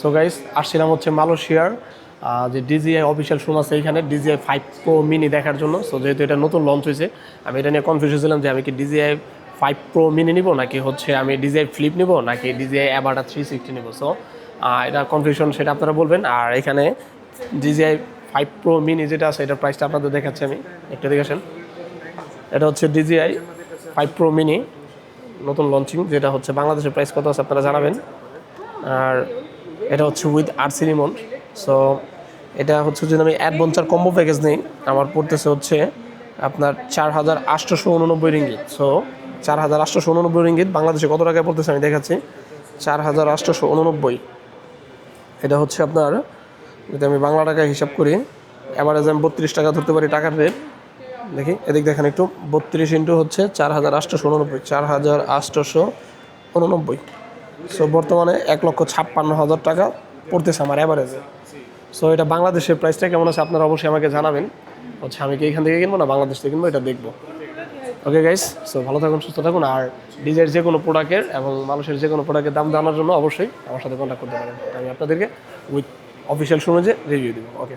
So guys আসছিলাম হচ্ছে মালয়েশিয়ার যে ডিজিআই অফিসিয়াল শোরুম আছে এইখানে ডিজিআই 5 প্রো মিনি দেখার জন্য। সো যেহেতু এটা নতুন লঞ্চ হয়েছে, আমি এটা নিয়ে কনফিউজ ছিলাম যে আমি কি ডিজিআই 5 প্রো মিনি নিব নাকি হচ্ছে আমি ডিজিআই ফ্লিপ নিব নাকি ডিজিআই অ্যাভাটার 360 নিব। সো এটা কনফিউশন, সেটা আপনারা বলবেন। আর এখানে ডিজিআই 5 প্রো মিনি যেটা আছে এটার প্রাইসটা আপনাদের দেখাচ্ছি আমি, একটু দেখে আসেন। এটা হচ্ছে ডিজিআই 5 প্রো মিনি নতুন লঞ্চিং, যেটা হচ্ছে বাংলাদেশের প্রাইস কত আছে আপনারা জানাবেন। আর এটা হচ্ছে উইথ আরসি রিমোট। সো এটা হচ্ছে যদি আমি অ্যাডভেঞ্চার কম্বো প্যাকেজ নেই, আমার পড়তেছে হচ্ছে আপনার 4889 রিঙ্গিত। সো 4889 রিঙ্গিত বাংলাদেশে কত টাকায় পড়তেছে আমি দেখাচ্ছি। 4889, এটা হচ্ছে আপনার যদি আমি বাংলা টাকায় হিসাব করি, অ্যাভারেজ আমি 32 টাকা ধরতে পারি টাকার রেট। দেখি এদিক দেখেন একটু, 32 ইন্টু হচ্ছে 4889, 4889। সো বর্তমানে 1,56,000 টাকা পড়তেছে আমার অ্যাভারেজে। সো এটা বাংলাদেশের প্রাইসটা কেমন আছে আপনারা অবশ্যই আমাকে জানাবেন। হচ্ছে আমি কি এখান থেকে কিনবো না বাংলাদেশ থেকে কিনবো, এটা দেখবো। ওকে গাইস, সো ভালো থাকুন, সুস্থ থাকুন। আর ডিজাইনের যে কোনো প্রোডাক্টের এবং মানুষের যে কোনো প্রোডাক্টের দাম জানার জন্য অবশ্যই আমার সাথে কন্ট্যাক্ট করতে পারেন। আমি আপনাদেরকে উইথ অফিসিয়াল শুনে যে রিভিউ দেবো। ওকে।